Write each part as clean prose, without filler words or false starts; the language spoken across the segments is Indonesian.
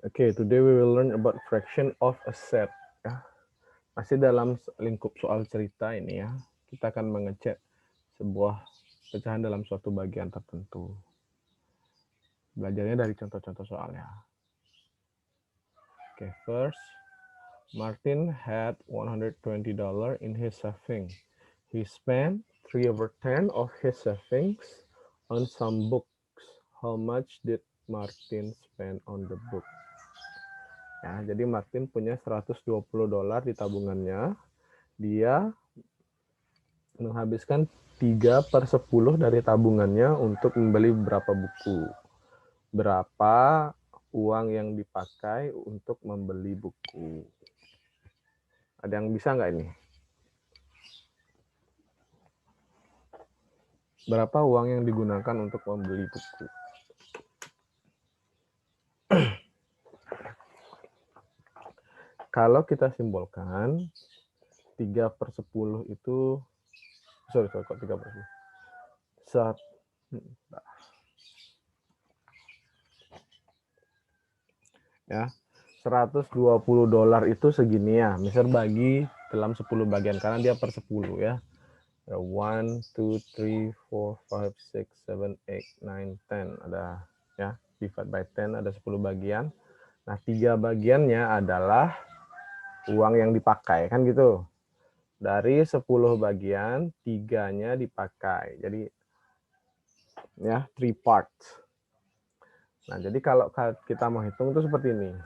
Okay, today we will learn about fraction of a set. Ya. Masih dalam lingkup soal cerita ini ya. Kita akan mengecek sebuah pecahan dalam suatu bagian tertentu. Belajarnya dari contoh-contoh soalnya. Okay, first, Martin had $120 in his savings. He spent 3/10 of his savings on some books. How much did Martin spend on the book? Ya, jadi Martin punya $120 di tabungannya. Dia menghabiskan 3/10 dari tabungannya untuk membeli beberapa buku. Berapa uang yang dipakai untuk membeli buku? Ada yang bisa nggak ini? Berapa uang yang digunakan untuk membeli buku? Kalau kita simbolkan, 3/10 itu, sorry kok 3/10? Ya, $120 itu segini ya. Misal bagi dalam 10 bagian, karena dia per 10 ya. 1, 2, 3, 4, 5, 6, 7, 8, 9, 10. Ada ya, divide by 10 ada 10 bagian. Nah, 3 bagiannya adalah uang yang dipakai, kan gitu. Dari 10 bagian, 3-nya dipakai. Jadi, ya, 3 parts. Nah, jadi kalau kita mau hitung itu seperti ini.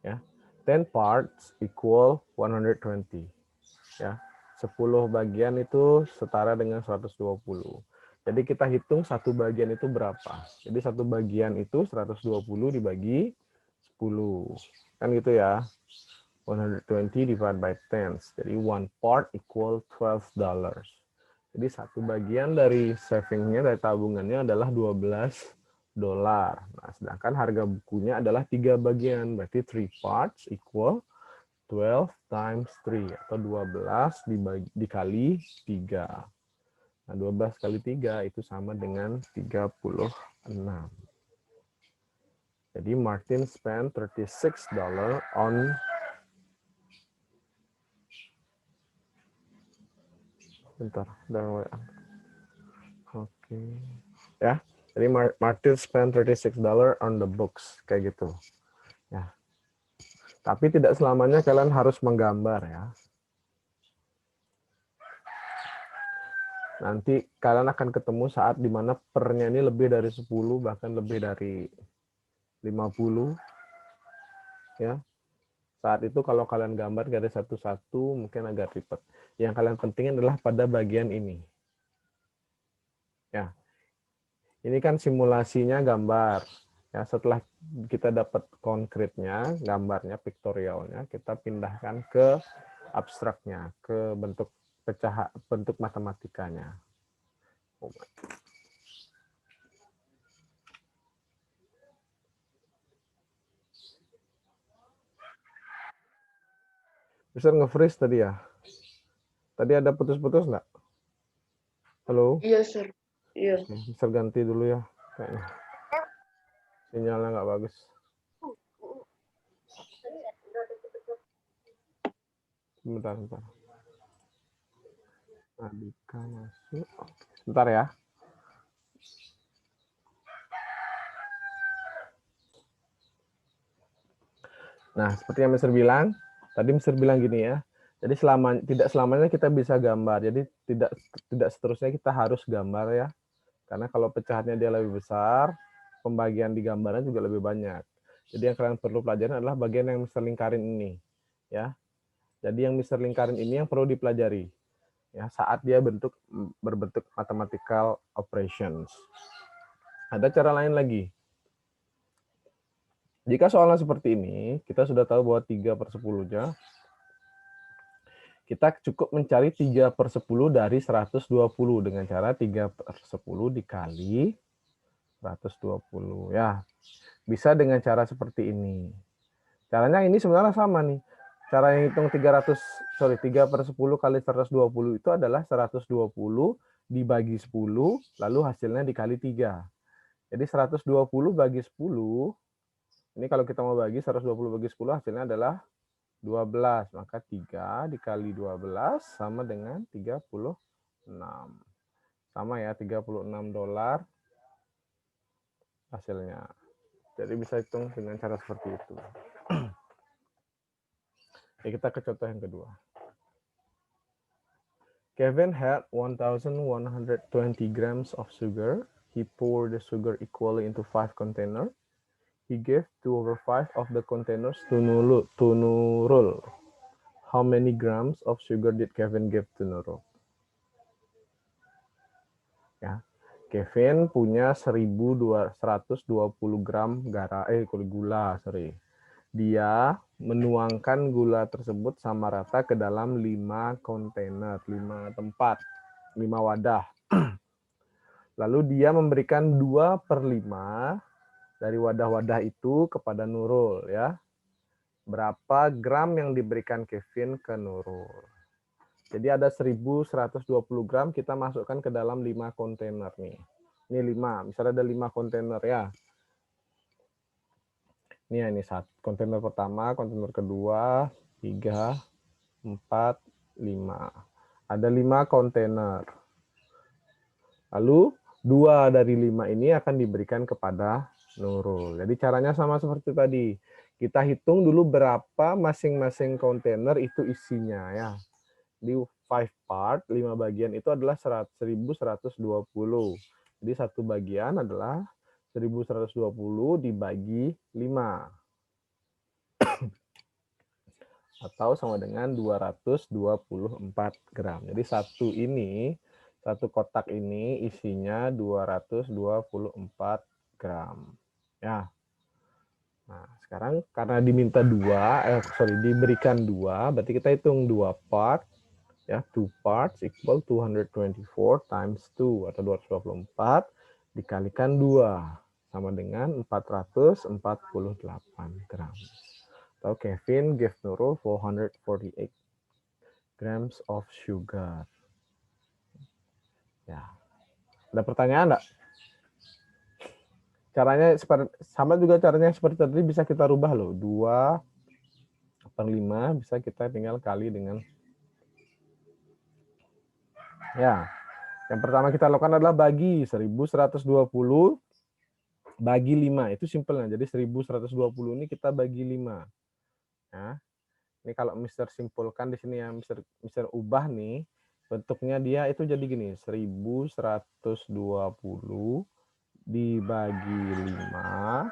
Ya, 10 parts equal 120. Ya, 10 bagian itu setara dengan 120. Jadi kita hitung satu bagian itu berapa. Jadi satu bagian itu 120 dibagi 10. Kan gitu ya. 120 divided by 10. Jadi one part equal $12. Jadi satu bagian dari savingnya, dari tabungannya adalah $12. Nah, sedangkan harga bukunya adalah 3 bagian. Berarti 3 parts equal 12 times 3 atau 12 dikali 3. Nah, 12 kali 3 itu sama dengan 36. Jadi Martin spent $36 on bentar, Oke. Ya. Jadi Martin spent $36 on the books kayak gitu. Ya. Tapi tidak selamanya kalian harus menggambar ya. Nanti kalian akan ketemu saat dimana pernya ini lebih dari 10, bahkan lebih dari 50. Ya. Saat itu kalau kalian gambar garis satu-satu mungkin agak ribet. Yang kalian pentingin adalah pada bagian ini. Ya. Ini kan simulasinya gambar. Ya, setelah kita dapat konkretnya, gambarnya, piktorialnya, kita pindahkan ke abstraknya, ke bentuk bentuk matematikanya. Bisa nge-freeze tadi ya? Tadi ada putus-putus nggak? Halo? Iya, Sir. Iya. Bisa ganti dulu ya, kayaknya. Sinyalnya nggak bagus. Bentar. Adika masuk. Bentar ya. Nah, seperti yang Mister bilang, tadi Mister bilang gini ya. Jadi tidak selamanya kita bisa gambar. Jadi tidak seterusnya kita harus gambar ya. Karena kalau pecahannya dia lebih besar, pembagian di gambarnya juga lebih banyak. Jadi yang kalian perlu pelajarin adalah bagian yang Mister lingkarin ini, ya. Jadi yang Mister lingkarin ini yang perlu dipelajari, ya, saat dia berbentuk mathematical operations. Ada cara lain lagi. Jika soalnya seperti ini, kita sudah tahu bahwa 3/10-nya, kita cukup mencari 3/10 dari 120 dengan cara 3/10 dikali 120. Ya, bisa dengan cara seperti ini. Caranya ini sebenarnya sama nih. Cara yang hitung 3/10 kali 120 itu adalah 120 dibagi 10, lalu hasilnya dikali 3. Jadi 120 bagi 10, ini kalau kita mau bagi 120 bagi 10 hasilnya adalah 12. Maka 3 dikali 12 sama dengan 36. Sama ya, $36 hasilnya. Jadi bisa hitung dengan cara seperti itu. Ya, kita ke contoh yang kedua. Kevin had 1,120 grams of sugar. He poured the sugar equally into 5 containers. He gave 2/5 of the containers to Nurul. How many grams of sugar did Kevin give to Nurul? Ya, Kevin punya 1.220 gram gula. Dia menuangkan gula tersebut sama rata ke dalam 5 kontainer, 5 tempat, 5 wadah. Lalu dia memberikan 2/5 dari wadah-wadah itu kepada Nurul, ya. Berapa gram yang diberikan Kevin ke Nurul? Jadi ada 1.120 gram kita masukkan ke dalam 5 kontainer nih. Ini 5, misalnya ada 5 kontainer ya. Ini kontainer pertama, kontainer kedua, 3, 4, 5. Ada 5 kontainer. Lalu 2 dari 5 ini akan diberikan kepada Nurul. Jadi caranya sama seperti tadi. Kita hitung dulu berapa masing-masing kontainer itu isinya ya. Di 5 part, 5 bagian itu adalah 1.120. Jadi satu bagian adalah 1.120 dibagi 5. Atau sama dengan 224 gram. Jadi satu kotak ini isinya 224 gram. Ya. Nah, sekarang karena diberikan 2, berarti kita hitung 2 part. Ya, 2 parts equal 224 times 2 atau 224 dikalikan 2 sama dengan 448 gram. Atau Kevin gave Nurul 448 grams of sugar. Ya. Ada pertanyaan enggak? Caranya sama juga caranya seperti tadi bisa kita rubah loh. 2/5 bisa kita tinggal kali dengan. Ya, yang pertama kita lakukan adalah bagi 1.120 bagi 5. Itu simpelnya. Jadi 1.120 ini kita bagi 5. Ya. Ini kalau Mister simpulkan di sini ya, Mister ubah nih, bentuknya dia itu jadi gini, 1.120 dibagi 5,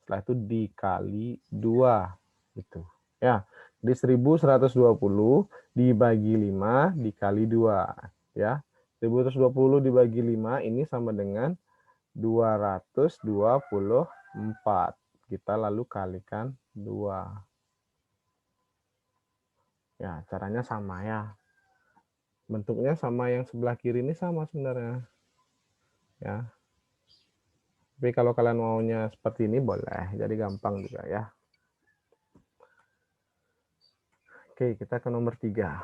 setelah itu dikali 2. Gitu. Ya, jadi 1.120 dibagi 5 dikali 2. Ya, 1.120 dibagi 5 ini sama dengan 224. Kita lalu kalikan 2. Ya, caranya sama ya. Bentuknya sama yang sebelah kiri ini sama sebenarnya. Ya. Tapi kalau kalian maunya seperti ini boleh, jadi gampang juga ya. Oke, kita ke nomor 3.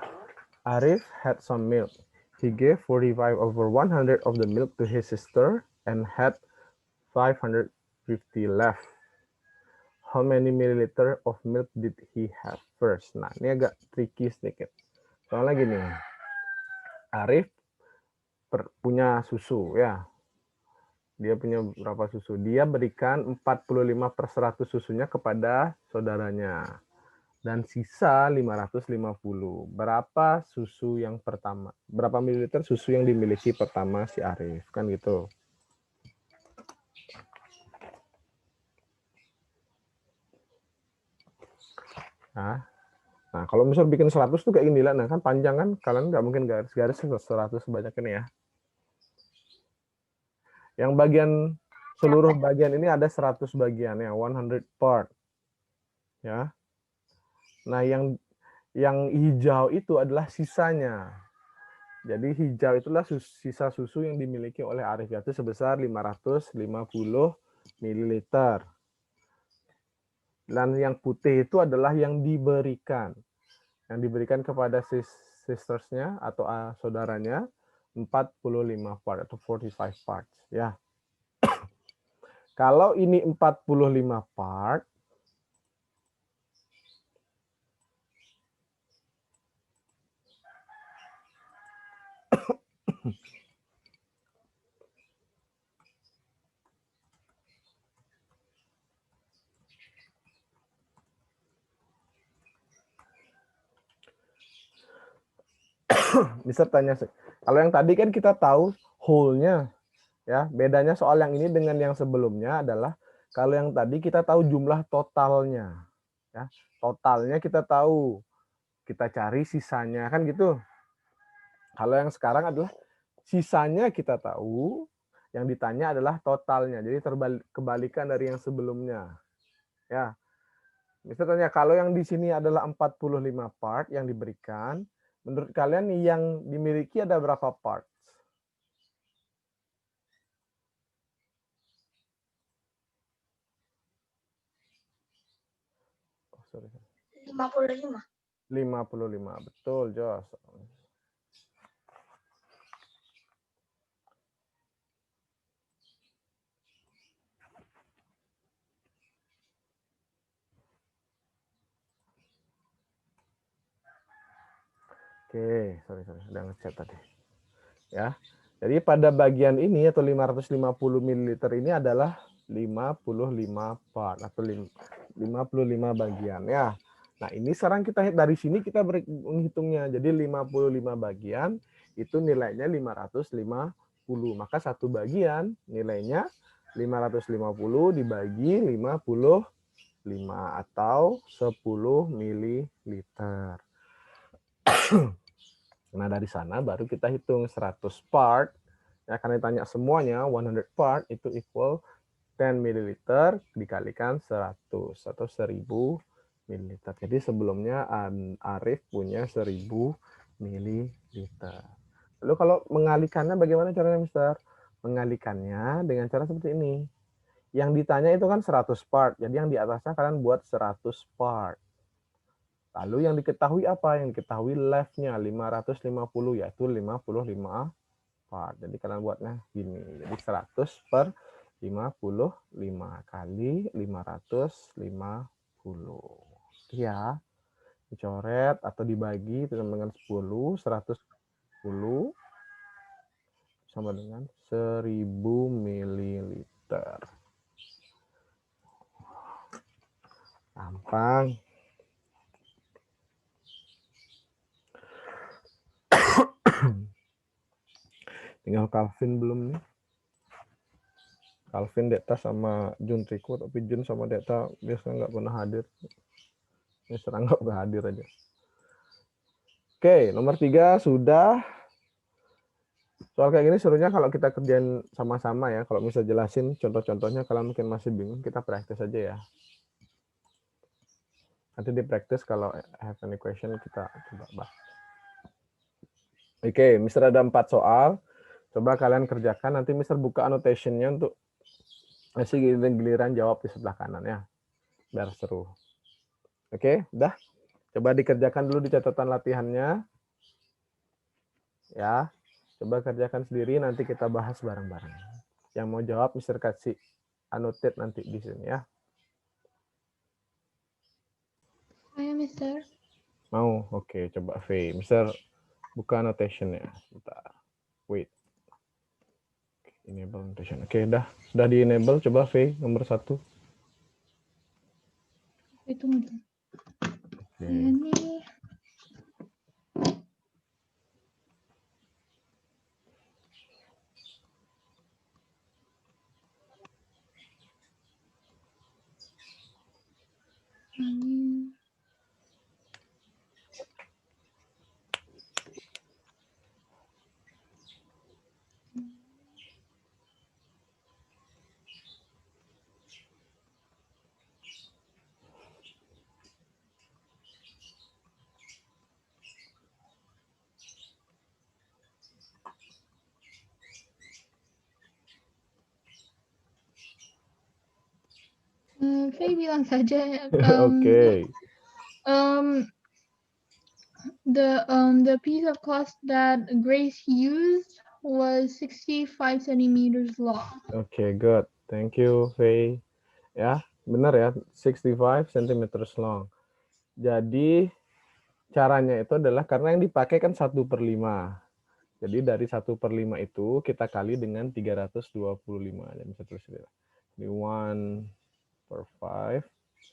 Arif had some milk. He gave 45/100 of the milk to his sister and had 550 left. How many milliliter of milk did he have first? Nah, ini agak tricky sedikit. Soalnya gini, Arif punya susu ya. Dia punya berapa susu? Dia berikan 45/100 susunya kepada saudaranya. Dan sisa 550. Berapa susu yang pertama? Berapa mililiter susu yang dimiliki pertama si Arif? Kan gitu. Nah, kalau misal bikin 100 tuh kayak gini lah. Nah, kan panjang kan? Kalian nggak mungkin garis-garis 100 sebanyak ini ya. Yang seluruh bagian ini ada 100 bagian ya, 100 part. Ya. Nah, yang hijau itu adalah sisanya. Jadi hijau itulah sisa susu yang dimiliki oleh Arif, yaitu sebesar 550 ml. Dan yang putih itu adalah yang diberikan. Yang diberikan kepada sistersnya atau saudaranya 45 part atau 45 parts ya. Kalau ini 45 part, bisa tanya, kalau yang tadi kan kita tahu whole-nya, ya. Bedanya soal yang ini dengan yang sebelumnya adalah kalau yang tadi kita tahu jumlah totalnya, ya. Totalnya kita tahu, kita cari sisanya kan gitu. Kalau yang sekarang adalah sisanya kita tahu, yang ditanya adalah totalnya. Jadi kebalikan dari yang sebelumnya, ya. Misalnya kalau yang di sini adalah 45 part yang diberikan, menurut kalian yang dimiliki ada berapa part? Oh, sorry. 55. 55, betul, Jos. Oke, sorry, udah ngechat tadi. Ya. Jadi pada bagian ini atau 550 ml ini adalah 55 part atau 55 bagian ya. Nah, ini sekarang kita dari sini kita menghitungnya. Jadi 55 bagian itu nilainya 550. Maka satu bagian nilainya 550 dibagi 55 atau 10 ml. Nah, dari sana baru kita hitung 100 part. Ya, karena ditanya semuanya, 100 part itu equal 10 ml dikalikan 100 atau 1000 ml. Jadi sebelumnya Arif punya 1000 ml. Lalu kalau mengalikannya bagaimana caranya, Mister? Mengalikannya dengan cara seperti ini. Yang ditanya itu kan 100 part. Jadi yang di atasnya kalian buat 100 part. Lalu yang diketahui apa? Yang diketahui left-nya 550, yaitu 55 part. Jadi kalian buatnya gini. Jadi 100 per 55 kali 550. Ya, dicoret atau dibagi dengan 10, 110 sama dengan 1000 ml. Gampang. Tinggal Calvin belum nih. Calvin, Dekta sama Jun Riko, tapi Jun sama Dekta biasanya nggak pernah hadir. Ini serang nggak hadir aja. Oke, nomor 3 sudah. Soal kayak gini serunya kalau kita kerjain sama-sama ya. Kalau bisa jelasin contoh-contohnya, kalau mungkin masih bingung, kita praktis aja ya. Nanti di praktis kalau have any question kita coba bahas. Oke, Mister ada 4 soal. Coba kalian kerjakan, nanti Mister buka annotation-nya untuk ngasih giliran jawab di sebelah kanan ya. Biar seru. Oke, udah. Coba dikerjakan dulu di catatan latihannya. Ya, coba kerjakan sendiri, nanti kita bahas bareng-bareng. Yang mau jawab, Mister kasih annotate nanti di sini ya. Ayo, Mister. Mau? Oke, coba V. Mister buka annotation-nya. Bentar. Wait. Enable annotation. Oke, sudah di-enable. Coba V nomor 1. Itu bentar. Oke. Ini. Faye bilang saja. Oke. The piece of cloth that Grace used was 65 centimeters long. Oke, good. Thank you, Faye. Ya, benar ya, 65 cm long. Jadi caranya itu adalah karena yang dipakai kan 1/5. Jadi dari 1/5 itu kita kali dengan 325. Jadi bisa tulis ini 1/5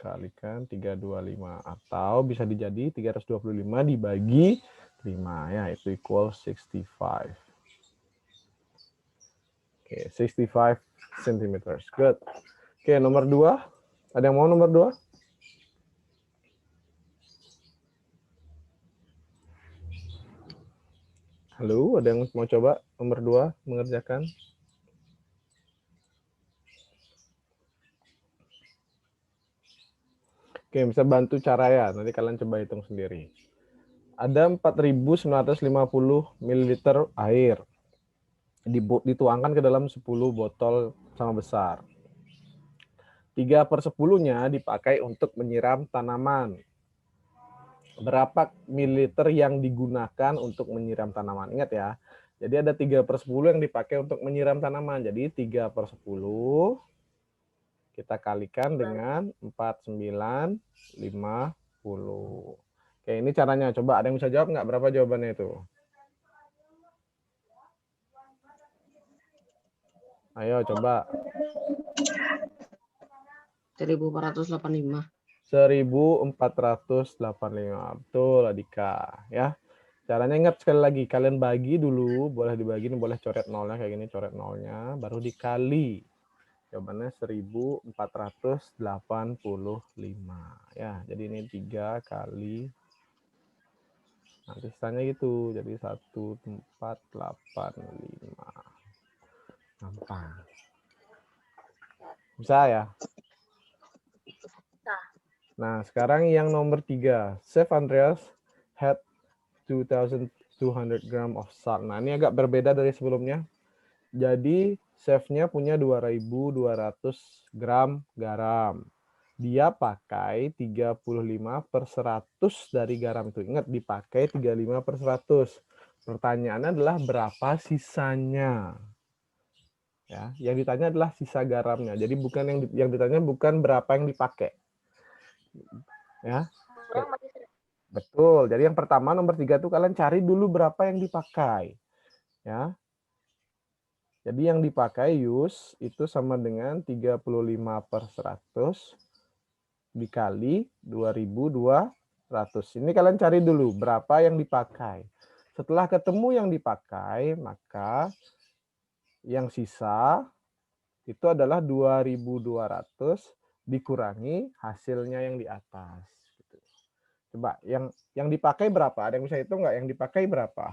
kalikan 325. Atau bisa dijadi 325 dibagi 5. Ya, itu equal 65. Oke, 65 cm. Good. Oke, nomor 2. Ada yang mau nomor 2? Halo, ada yang mau coba nomor 2 mengerjakan? Oke, bisa bantu cara ya. Nanti kalian coba hitung sendiri. Ada 4.950 ml air. Dituangkan ke dalam 10 botol sama besar. 3/10-nya dipakai untuk menyiram tanaman. Berapa mililiter yang digunakan untuk menyiram tanaman? Ingat ya. Jadi ada 3/10 yang dipakai untuk menyiram tanaman. Jadi 3/10 kita kalikan dengan 4.950. Oke, ini caranya. Coba ada yang bisa jawab nggak berapa jawabannya itu? Ayo coba. 1485. 1485. Betul, Adika. Ya. Caranya ingat sekali lagi, kalian bagi dulu, boleh dibagi, boleh coret nolnya kayak gini, coret nolnya, baru dikali. Jawabannya 1485. Ya, jadi ini 3 kali. Nanti sisanya gitu, jadi 1485. Gampang. Bisa ya? Nah, sekarang yang nomor 3. Chef Andreas had 2,200 gram of salt. Nah, ini agak berbeda dari sebelumnya. Jadi, chefnya punya 2.200 gram garam. Dia pakai 35/100 dari garam itu. Ingat, dipakai 35/100. Pertanyaannya adalah berapa sisanya? Ya, yang ditanya adalah sisa garamnya. Jadi bukan yang ditanya bukan berapa yang dipakai. Ya. Betul. Jadi yang pertama nomor 3 tuh kalian cari dulu berapa yang dipakai. Ya. Jadi yang dipakai use itu sama dengan 35/100 dikali 2.200. Ini kalian cari dulu berapa yang dipakai. Setelah ketemu yang dipakai, maka yang sisa itu adalah 2.200 dikurangi hasilnya yang di atas. Coba yang dipakai berapa? Ada yang bisa hitung nggak? Yang dipakai berapa?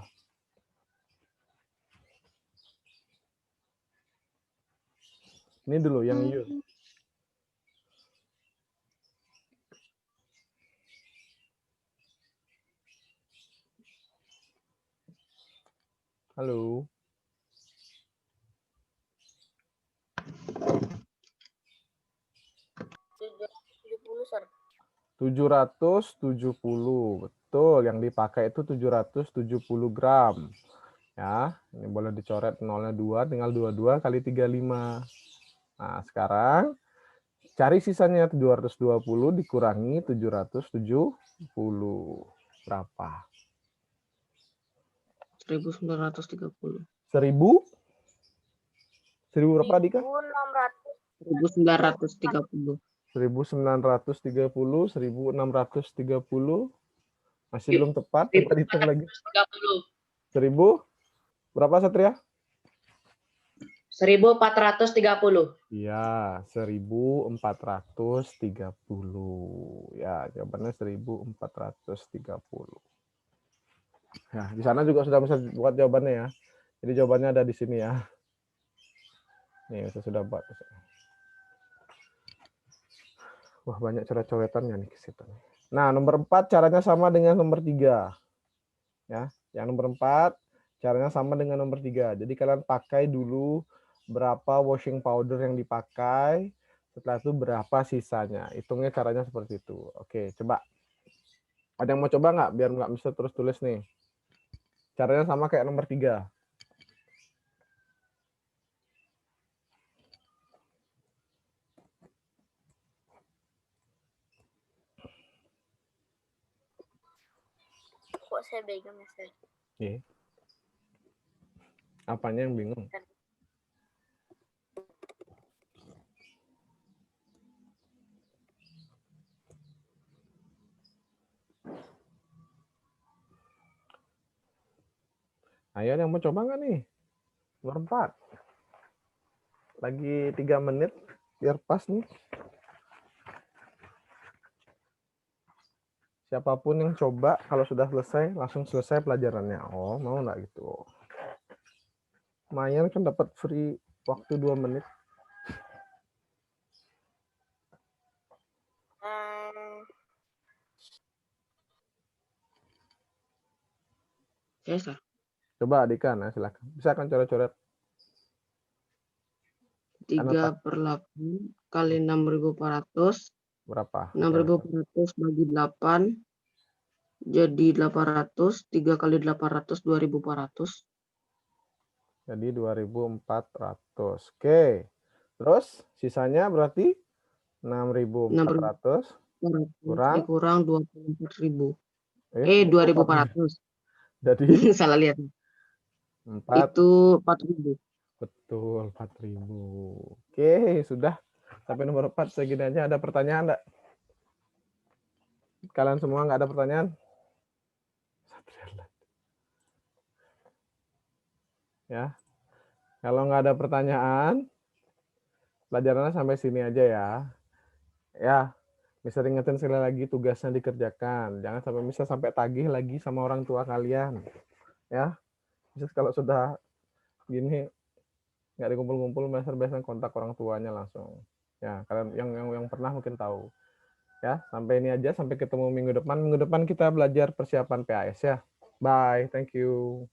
Ini dulu yang use. Halo. 770. Betul, yang dipakai itu 770 gram. Ya, ini boleh dicoret nolnya 2, tinggal 22 kali 35. Nah, sekarang cari sisanya 220 dikurangi 770. Berapa? 1930. 1000? 1000 berapa, Dika? 1930. 1930, 1630. Masih belum tepat, coba dihitung lagi. 1000? Berapa, Satria? 1430. Iya, 1430. Ya, jawabannya 1430. Nah, di sana juga sudah bisa buat jawabannya ya. Jadi jawabannya ada di sini ya. Nih, saya sudah buat. Wah, banyak coret-coretannya nih ke situ. Nah, nomor 4 caranya sama dengan nomor 3. Ya, yang nomor 4 caranya sama dengan nomor 3. Jadi kalian pakai dulu berapa washing powder yang dipakai, setelah itu berapa sisanya. Hitungnya caranya seperti itu. Oke, coba. Ada yang mau coba nggak? Biar nggak bisa terus tulis nih. Caranya sama kayak nomor 3. kok saya bingung, Mister. Iya. Apanya yang bingung? Ayo yang mau coba nggak nih? Nomor 4. Lagi 3 menit biar pas nih. Siapapun yang coba, kalau sudah selesai, langsung selesai pelajarannya. Oh, mau nggak gitu? Lumayan kan dapat free waktu 2 menit. Saya sah. Coba Dika, nah silakan. Bisa kan coret-coret? 3/8 kali 6.400. Berapa? 6.400 bagi 8 jadi 800. 3 kali 800 2.400. Jadi 2.400. Oke. Terus sisanya berarti 6.400 kurang kurang 24.000. 2.400. 2.400. Jadi Salah lihat. 4. Itu 4.000. Betul, 4.000. Oke, sudah. Sampai nomor 4 segini aja. Ada pertanyaan enggak? Kalian semua nggak ada pertanyaan? Ya. Kalau nggak ada pertanyaan, pelajarannya sampai sini aja ya. Ya, bisa ingetin sekali lagi tugasnya dikerjakan. Jangan sampai tagih lagi sama orang tua kalian. Ya. Bisa kalau sudah gini nggak dikumpul-kumpul, biasanya kontak orang tuanya langsung. Ya, kalian yang pernah mungkin tahu. Ya, sampai ini aja, sampai ketemu minggu depan. Minggu depan kita belajar persiapan PAS ya. Bye, thank you.